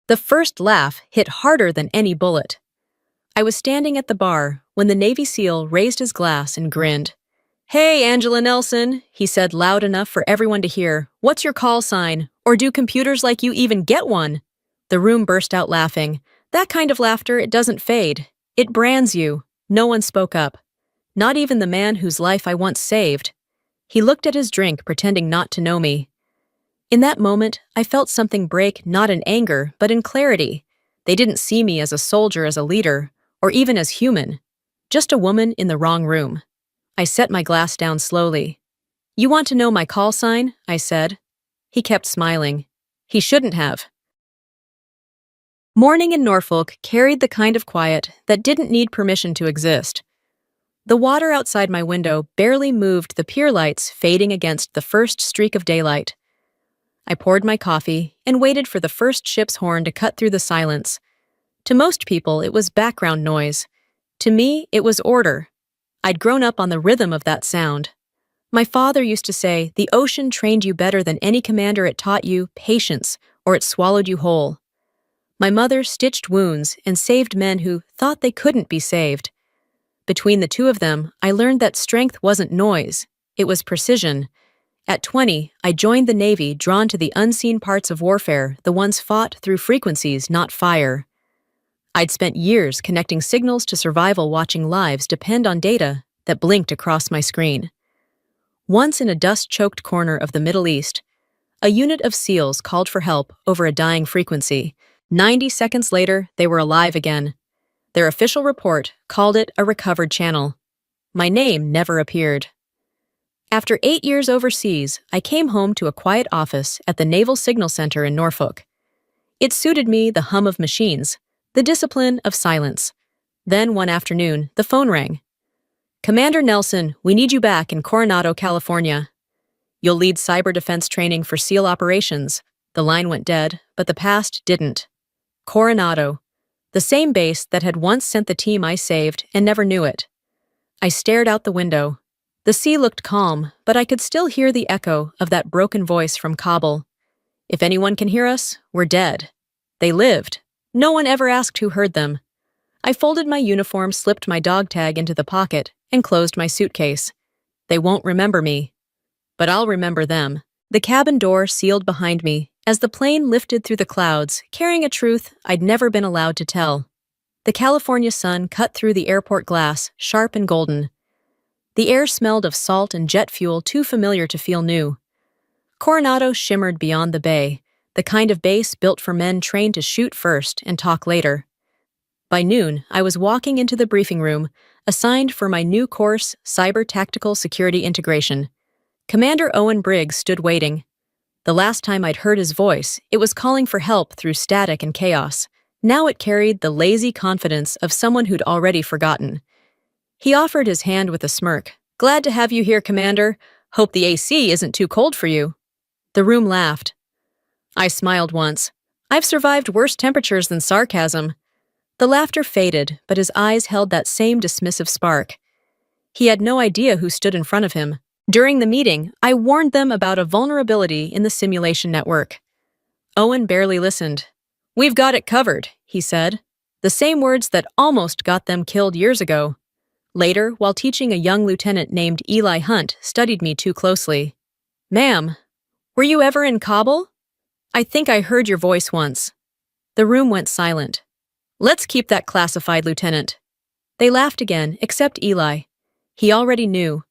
The first laugh hit harder than any bullet. I was standing at the bar when the Navy SEAL raised his glass and grinned. "Hey, Angela Nelson," he said loud enough for everyone to hear. "What's your call sign? Or do computers like you even get one?" The room burst out laughing. That kind of laughter, it doesn't fade. It brands you. No one spoke up. Not even the man whose life I once saved. He looked at his drink, pretending not to know me. In that moment, I felt something break, not in anger, but in clarity. They didn't see me as a soldier, as a leader, or even as human. Just a woman in the wrong room. I set my glass down slowly. "You want to know my call sign?" I said. He kept smiling. He shouldn't have. Morning in Norfolk carried the kind of quiet that didn't need permission to exist. The water outside my window barely moved, the pier lights fading against the first streak of daylight. I poured my coffee and waited for the first ship's horn to cut through the silence. To most people, it was background noise. To me, it was order. I'd grown up on the rhythm of that sound. My father used to say, "The ocean trained you better than any commander. It taught you patience, or it swallowed you whole." My mother stitched wounds and saved men who thought they couldn't be saved. Between the two of them, I learned that strength wasn't noise, it was precision. At 20, I joined the Navy, drawn to the unseen parts of warfare, the ones fought through frequencies, not fire. I'd spent years connecting signals to survival, watching lives depend on data that blinked across my screen. Once in a dust-choked corner of the Middle East, a unit of SEALs called for help over a dying frequency. 90 seconds later, they were alive again. Their official report called it a recovered channel. My name never appeared. After 8 years overseas, I came home to a quiet office at the Naval Signal Center in Norfolk. It suited me, the hum of machines, the discipline of silence. Then one afternoon, the phone rang. "Commander Nelson, we need you back in Coronado, California. You'll lead cyber defense training for SEAL operations." The line went dead, but the past didn't. Coronado, the same base that had once sent the team I saved and never knew it. I stared out the window. The sea looked calm, but I could still hear the echo of that broken voice from Kabul. "If anyone can hear us, we're dead." They lived. No one ever asked who heard them. I folded my uniform, slipped my dog tag into the pocket, and closed my suitcase. They won't remember me, but I'll remember them. The cabin door sealed behind me as the plane lifted through the clouds, carrying a truth I'd never been allowed to tell. The California sun cut through the airport glass, sharp and golden. The air smelled of salt and jet fuel, too familiar to feel new. Coronado shimmered beyond the bay, the kind of base built for men trained to shoot first and talk later. By noon, I was walking into the briefing room, assigned for my new course, Cyber Tactical Security Integration. Commander Owen Briggs stood waiting. The last time I'd heard his voice, it was calling for help through static and chaos. Now it carried the lazy confidence of someone who'd already forgotten. He offered his hand with a smirk. "Glad to have you here, Commander. Hope the AC isn't too cold for you." The room laughed. I smiled once. I've survived worse temperatures than sarcasm. The laughter faded, but his eyes held that same dismissive spark. He had no idea who stood in front of him. During the meeting, I warned them about a vulnerability in the simulation network. Owen barely listened. "We've got it covered," he said. The same words that almost got them killed years ago. Later, while teaching, a young lieutenant named Eli Hunt studied me too closely. "Ma'am, were you ever in Kabul? I think I heard your voice once." The room went silent. "Let's keep that classified, Lieutenant." They laughed again, except Eli. He already knew.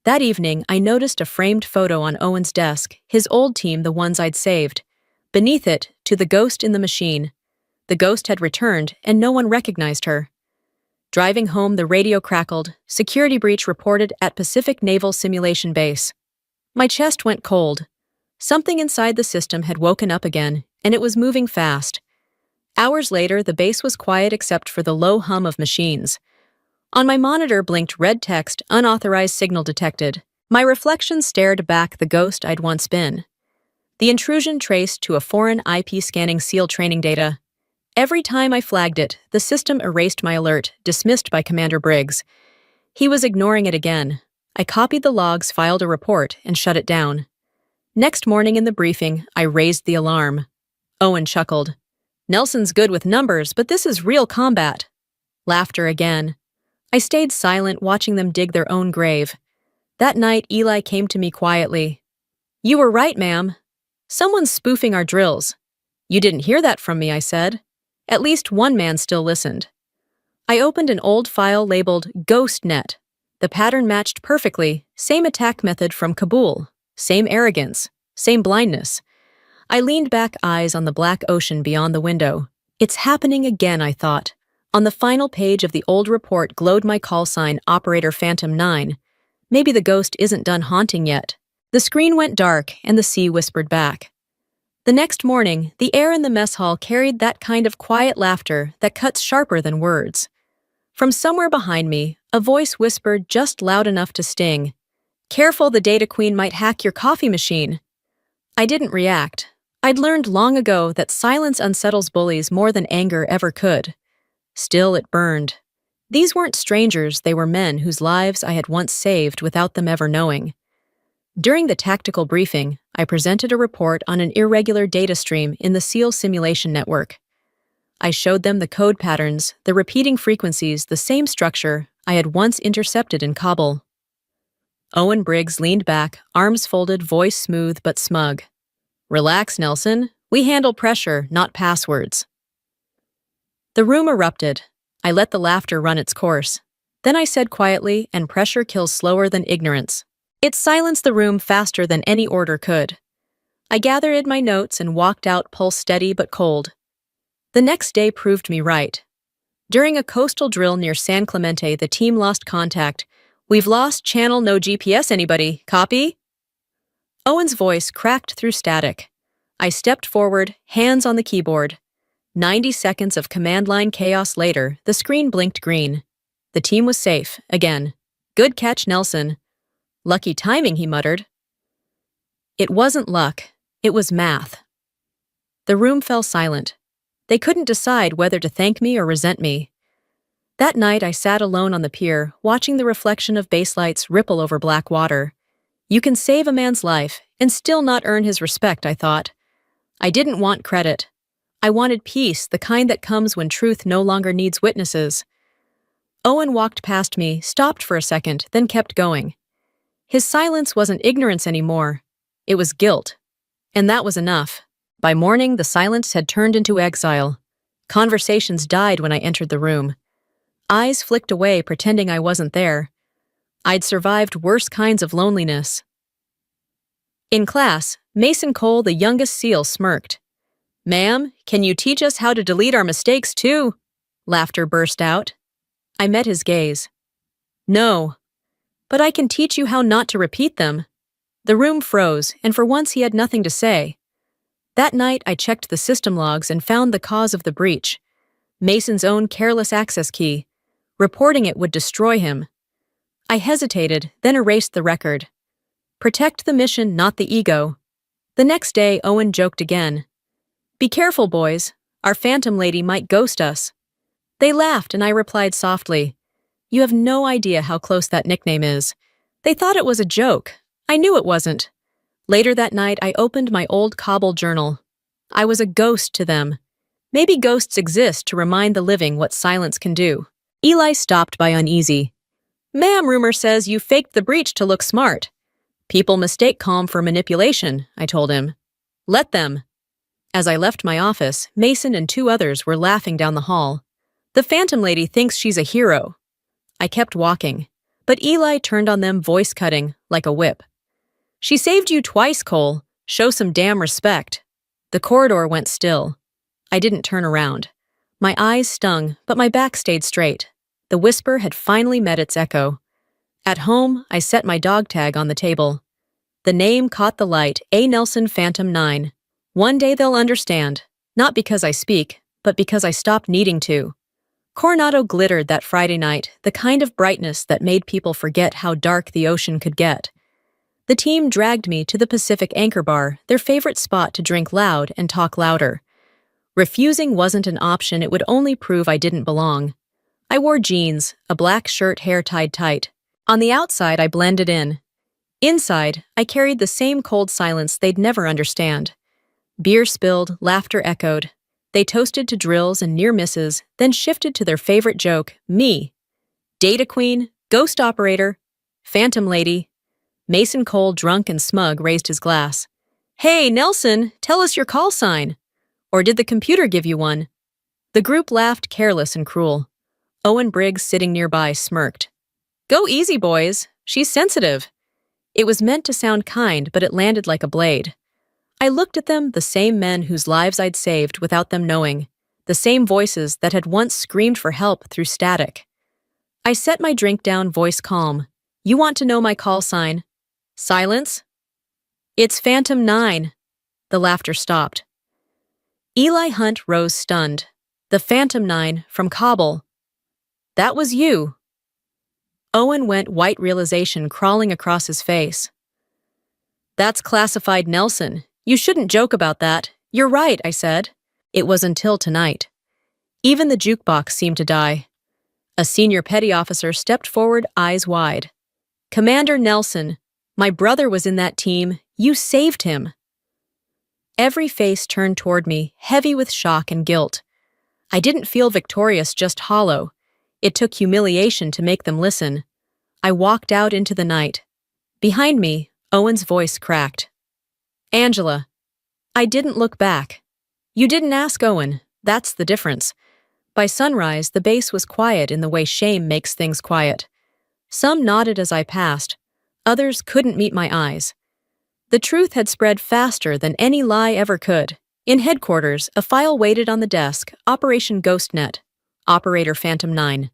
That evening, I noticed a framed photo on Owen's desk, his old team, the ones I'd saved. Beneath it, "To the ghost in the machine." The ghost had returned, and no one recognized her. Driving home, the radio crackled. "Security breach reported at Pacific Naval Simulation Base." My chest went cold. Something inside the system had woken up again, and it was moving fast. Hours later, the base was quiet except for the low hum of machines. On my monitor blinked red text, "Unauthorized signal detected." My reflection stared back the ghost I'd once been. The intrusion traced to a foreign IP scanning SEAL training data. Every time I flagged it, the system erased my alert, dismissed by Commander Briggs. He was ignoring it again. I copied the logs, filed a report, and shut it down. Next morning in the briefing, I raised the alarm. Owen chuckled. Nelson's good with numbers, but this is real combat. Laughter again. I stayed silent, watching them dig their own grave. That night, Eli came to me quietly. You were right, ma'am. Someone's spoofing our drills. You didn't hear that from me, I said. At least one man still listened. I opened an old file labeled Ghost Net. The pattern matched perfectly, same attack method from Kabul, same arrogance, same blindness. I leaned back, eyes on the black ocean beyond the window. It's happening again, I thought. On the final page of the old report glowed my call sign, Operator Phantom 9. Maybe the ghost isn't done haunting yet. The screen went dark, and the sea whispered back. The next morning, the air in the mess hall carried that kind of quiet laughter that cuts sharper than words. From somewhere behind me, a voice whispered just loud enough to sting. Careful, the data queen might hack your coffee machine. I didn't react. I'd learned long ago that silence unsettles bullies more than anger ever could. Still, it burned. These weren't strangers, they were men whose lives I had once saved without them ever knowing. During the tactical briefing, I presented a report on an irregular data stream in the SEAL simulation network. I showed them the code patterns, the repeating frequencies, the same structure I had once intercepted in Kabul. Owen Briggs leaned back, arms folded, voice smooth but smug. Relax, Nelson. We handle pressure, not passwords. The room erupted. I let the laughter run its course. Then I said quietly, and pressure kills slower than ignorance. It silenced the room faster than any order could. I gathered my notes and walked out, pulse steady but cold. The next day proved me right. During a coastal drill near San Clemente, the team lost contact. We've lost channel, no GPS, anybody? Copy? Owen's voice cracked through static. I stepped forward, hands on the keyboard. 90 seconds of command line chaos later, the screen blinked green. The team was safe, again. Good catch, Nelson. Lucky timing, he muttered. It wasn't luck, it was math. The room fell silent. They couldn't decide whether to thank me or resent me. That night I sat alone on the pier, watching the reflection of baselights ripple over black water. You can save a man's life and still not earn his respect, I thought. I didn't want credit. I wanted peace, the kind that comes when truth no longer needs witnesses. Owen walked past me, stopped for a second, then kept going. His silence wasn't ignorance anymore. It was guilt. And that was enough. By morning, the silence had turned into exile. Conversations died when I entered the room. Eyes flicked away, pretending I wasn't there. I'd survived worse kinds of loneliness. In class, Mason Cole, the youngest SEAL, smirked. Ma'am, can you teach us how to delete our mistakes too? Laughter burst out. I met his gaze. No, but I can teach you how not to repeat them. The room froze, and for once he had nothing to say. That night, I checked the system logs and found the cause of the breach. Mason's own careless access key. Reporting it would destroy him. I hesitated, then erased the record. Protect the mission, not the ego. The next day, Owen joked again. Be careful, boys. Our Phantom Lady might ghost us. They laughed, and I replied softly. You have no idea how close that nickname is. They thought it was a joke. I knew it wasn't. Later that night, I opened my old Kabul journal. I was a ghost to them. Maybe ghosts exist to remind the living what silence can do. Eli stopped by uneasy. Ma'am, rumor says you faked the breach to look smart. People mistake calm for manipulation, I told him. Let them. As I left my office, Mason and 2 others were laughing down the hall. The Phantom Lady thinks she's a hero. I kept walking, but Eli turned on them, voice cutting, like a whip. She saved you twice, Cole. Show some damn respect. The corridor went still. I didn't turn around. My eyes stung, but my back stayed straight. The whisper had finally met its echo. At home, I set my dog tag on the table. The name caught the light, A. Nelson Phantom 9. One day they'll understand, not because I speak, but because I stopped needing to. Coronado glittered that Friday night, the kind of brightness that made people forget how dark the ocean could get. The team dragged me to the Pacific Anchor Bar, their favorite spot to drink loud and talk louder. Refusing wasn't an option, it would only prove I didn't belong. I wore jeans, a black shirt, hair tied tight. On the outside, I blended in. Inside, I carried the same cold silence they'd never understand. Beer spilled, laughter echoed. They toasted to drills and near misses, then shifted to their favorite joke, me. Data Queen, Ghost Operator, Phantom Lady. Mason Cole, drunk and smug, raised his glass. Hey, Nelson, tell us your call sign. Or did the computer give you one? The group laughed, careless and cruel. Owen Briggs, sitting nearby, smirked. Go easy, boys. She's sensitive. It was meant to sound kind, but it landed like a blade. I looked at them, the same men whose lives I'd saved without them knowing, the same voices that had once screamed for help through static. I set my drink down, voice calm. You want to know my call sign? Silence? It's Phantom 9. The laughter stopped. Eli Hunt rose stunned. The Phantom 9 from Kabul. That was you. Owen went white, realization crawling across his face. That's classified, Nelson. You shouldn't joke about that. You're right, I said. It was until tonight. Even the jukebox seemed to die. A senior petty officer stepped forward, eyes wide. Commander Nelson, my brother was in that team. You saved him. Every face turned toward me, heavy with shock and guilt. I didn't feel victorious, just hollow. It took humiliation to make them listen. I walked out into the night. Behind me, Owen's voice cracked. Angela. I didn't look back. You didn't ask Owen. That's the difference. By sunrise, the base was quiet in the way shame makes things quiet. Some nodded as I passed. Others couldn't meet my eyes. The truth had spread faster than any lie ever could. In headquarters, a file waited on the desk, Operation GhostNet, Operator Phantom 9.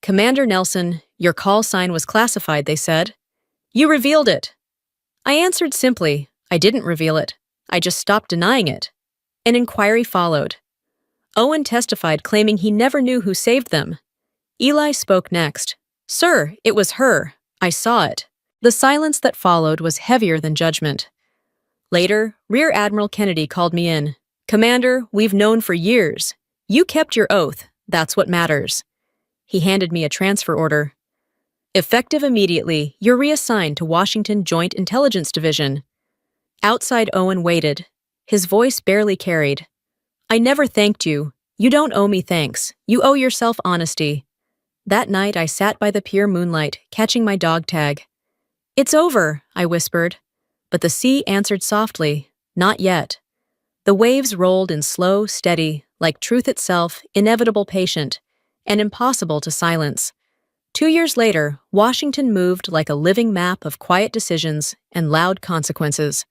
Commander Nelson, your call sign was classified, they said. You revealed it. I answered simply, I didn't reveal it. I just stopped denying it. An inquiry followed. Owen testified, claiming he never knew who saved them. Eli spoke next. Sir, it was her. I saw it. The silence that followed was heavier than judgment. Later, Rear Admiral Kennedy called me in. Commander, we've known for years. You kept your oath. That's what matters. He handed me a transfer order. Effective immediately, you're reassigned to Washington Joint Intelligence Division. Outside, Owen waited. His voice barely carried. I never thanked you. You don't owe me thanks. You owe yourself honesty. That night, I sat by the pier moonlight, catching my dog tag. It's over, I whispered. But the sea answered softly, not yet. The waves rolled in slow, steady, like truth itself, inevitable, patient, and impossible to silence. 2 years later, Washington moved like a living map of quiet decisions and loud consequences.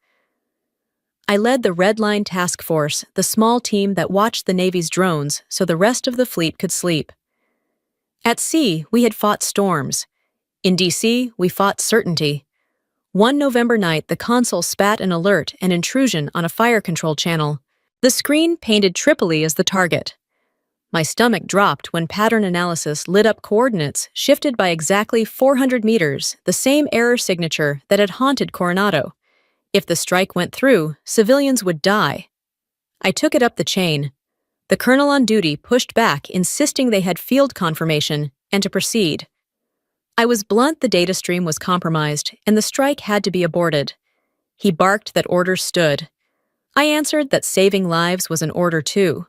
I led the Red Line Task Force, the small team that watched the Navy's drones so the rest of the fleet could sleep. At sea, we had fought storms. In D.C., we fought certainty. One November night, the console spat an alert and intrusion on a fire control channel. The screen painted Tripoli as the target. My stomach dropped when pattern analysis lit up coordinates shifted by exactly 400 meters, the same error signature that had haunted Coronado. If the strike went through, civilians would die. I took it up the chain. The colonel on duty pushed back, insisting they had field confirmation and to proceed. I was blunt, the data stream was compromised, and the strike had to be aborted. He barked that orders stood. I answered that saving lives was an order too.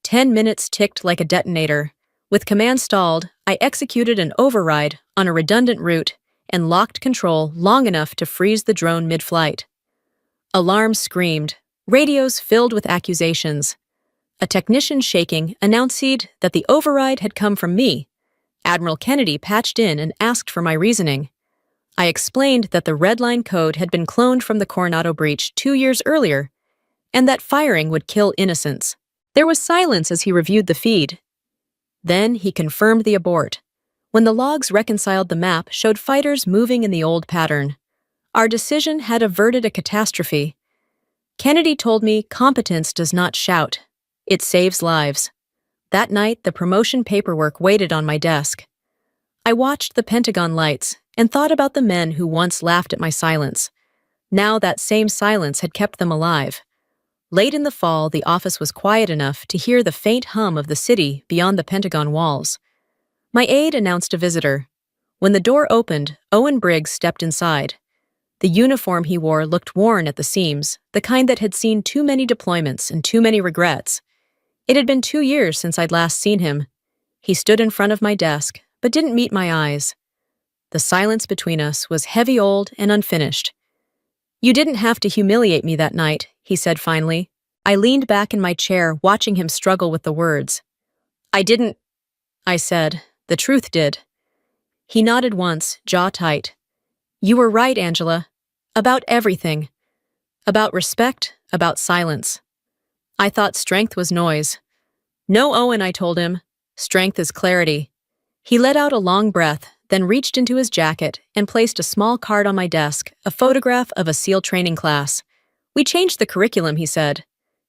10 minutes ticked like a detonator. With command stalled, I executed an override on a redundant route and locked control long enough to freeze the drone mid-flight. Alarms screamed, radios filled with accusations. A technician shaking announced that the override had come from me. Admiral Kennedy patched in and asked for my reasoning. I explained that the Red Line code had been cloned from the Coronado breach 2 years earlier, and that firing would kill innocents. There was silence as he reviewed the feed. Then he confirmed the abort. When the logs reconciled, the map showed fighters moving in the old pattern. Our decision had averted a catastrophe. Kennedy told me competence does not shout. It saves lives. That night, the promotion paperwork waited on my desk. I watched the Pentagon lights and thought about the men who once laughed at my silence. Now that same silence had kept them alive. Late in the fall, the office was quiet enough to hear the faint hum of the city beyond the Pentagon walls. My aide announced a visitor. When the door opened, Owen Briggs stepped inside. The uniform he wore looked worn at the seams, the kind that had seen too many deployments and too many regrets. It had been 2 years since I'd last seen him. He stood in front of my desk, but didn't meet my eyes. The silence between us was heavy, old, and unfinished. "You didn't have to humiliate me that night," he said finally. I leaned back in my chair, watching him struggle with the words. "I didn't," I said. "The truth did." He nodded once, jaw tight. "You were right, Angela. About everything. About respect, about silence. I thought strength was noise." "No, Owen," I told him. "Strength is clarity." He let out a long breath, then reached into his jacket and placed a small card on my desk, a photograph of a SEAL training class. "We changed the curriculum," he said.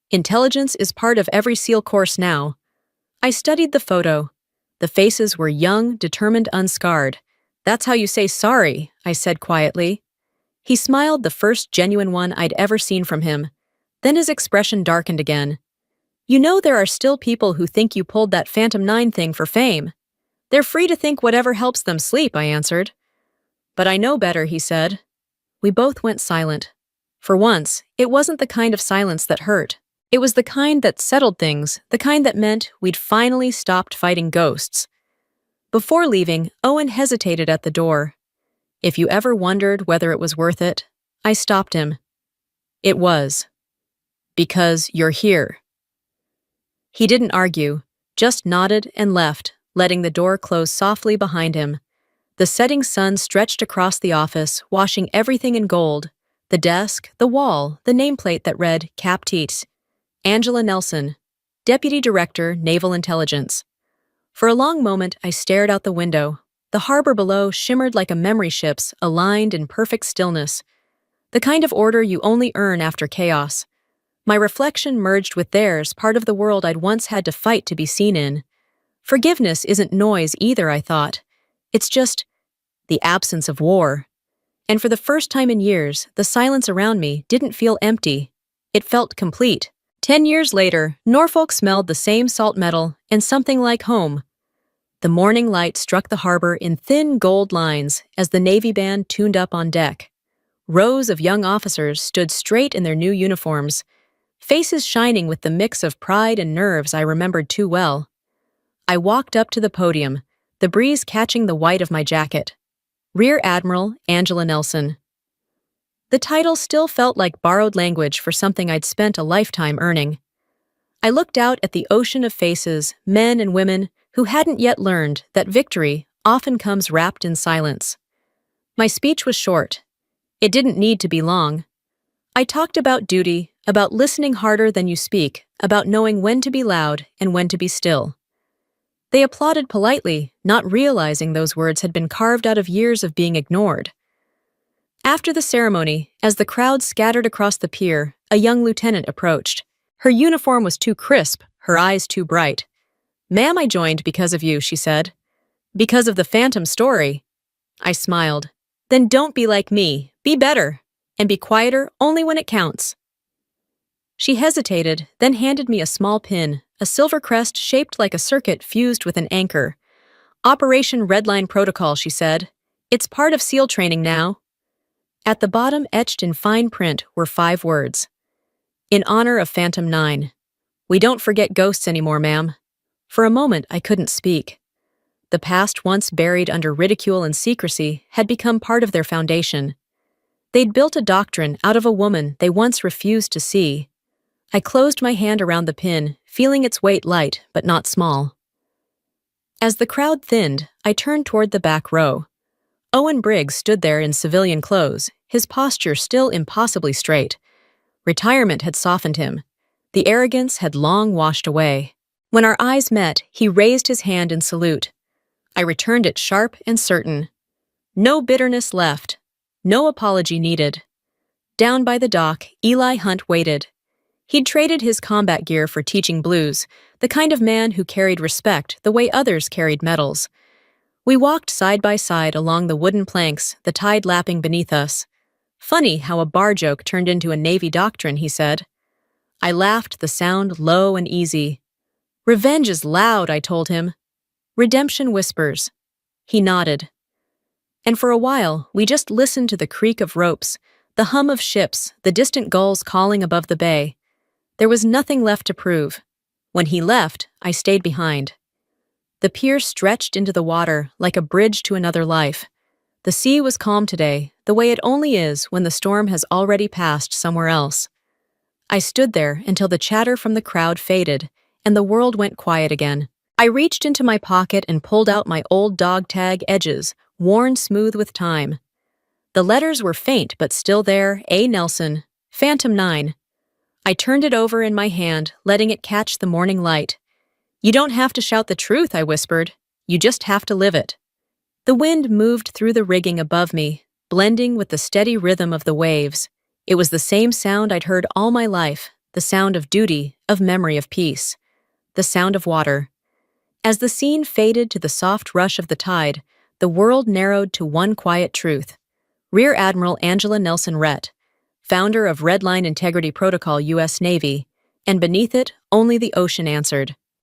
"Intelligence is part of every SEAL course now." I studied the photo. The faces were young, determined, unscarred. "That's how you say sorry," I said quietly. He smiled, the first genuine one I'd ever seen from him. Then his expression darkened again. "You know there are still people who think you pulled that Phantom 9 thing for fame. They're free to think whatever helps them sleep," I answered. "But I know better," he said. We both went silent. For once, it wasn't the kind of silence that hurt. It was the kind that settled things, the kind that meant we'd finally stopped fighting ghosts. Before leaving, Owen hesitated at the door. "If you ever wondered whether it was worth it," I stopped him. "It was. Because you're here." He didn't argue, just nodded and left, letting the door close softly behind him. The setting sun stretched across the office, washing everything in gold: the desk, the wall, the nameplate that read Cap Teats, Angela Nelson, Deputy Director, Naval Intelligence. For a long moment, I stared out the window. The harbor below shimmered like a memory ship's, aligned in perfect stillness. The kind of order you only earn after chaos. My reflection merged with theirs, part of the world I'd once had to fight to be seen in. Forgiveness isn't noise either, I thought. It's just the absence of war. And for the first time in years, the silence around me didn't feel empty. It felt complete. 10 years later, Norfolk smelled the same salt metal and something like home. The morning light struck the harbor in thin gold lines as the Navy band tuned up on deck. Rows of young officers stood straight in their new uniforms, faces shining with the mix of pride and nerves I remembered too well. I walked up to the podium, the breeze catching the white of my jacket. Rear Admiral Angela Nelson. The title still felt like borrowed language for something I'd spent a lifetime earning. I looked out at the ocean of faces, men and women, who hadn't yet learned that victory often comes wrapped in silence. My speech was short. It didn't need to be long. I talked about duty, about listening harder than you speak, about knowing when to be loud and when to be still. They applauded politely, not realizing those words had been carved out of years of being ignored. After the ceremony, as the crowd scattered across the pier, a young lieutenant approached. Her uniform was too crisp, her eyes too bright. "Ma'am, I joined because of you," she said. "Because of the Phantom story." I smiled. "Then don't be like me. Be better. And be quieter only when it counts." She hesitated, then handed me a small pin, a silver crest shaped like a circuit fused with an anchor. "Operation Redline Protocol," she said. "It's part of SEAL training now." At the bottom, etched in fine print, were 5 words. "In honor of Phantom 9. We don't forget ghosts anymore, ma'am." For a moment, I couldn't speak. The past, once buried under ridicule and secrecy, had become part of their foundation. They'd built a doctrine out of a woman they once refused to see. I closed my hand around the pin, feeling its weight light but not small. As the crowd thinned, I turned toward the back row. Owen Briggs stood there in civilian clothes, his posture still impossibly straight. Retirement had softened him. The arrogance had long washed away. When our eyes met, he raised his hand in salute. I returned it sharp and certain. No bitterness left. No apology needed. Down by the dock, Eli Hunt waited. He'd traded his combat gear for teaching blues, the kind of man who carried respect the way others carried medals. We walked side by side along the wooden planks, the tide lapping beneath us. "Funny how a bar joke turned into a Navy doctrine," he said. I laughed, the sound low and easy. "Revenge is loud," I told him. "Redemption whispers." He nodded. And for a while, we just listened to the creak of ropes, the hum of ships, the distant gulls calling above the bay. There was nothing left to prove. When he left, I stayed behind. The pier stretched into the water like a bridge to another life. The sea was calm today, the way it only is when the storm has already passed somewhere else. I stood there until the chatter from the crowd faded and the world went quiet again. I reached into my pocket and pulled out my old dog tag edges, worn smooth with time. The letters were faint but still there, A. Nelson, Phantom 9. I turned it over in my hand, letting it catch the morning light. You don't have to shout the truth, I whispered. You just have to live it. The wind moved through the rigging above me, blending with the steady rhythm of the waves. It was the same sound I'd heard all my life, the sound of duty, of memory of peace. The sound of water. As the scene faded to the soft rush of the tide, the world narrowed to one quiet truth. Rear Admiral Angela Nelson Rhett, founder of Redline Integrity Protocol U.S. Navy, and beneath it, only the ocean answered.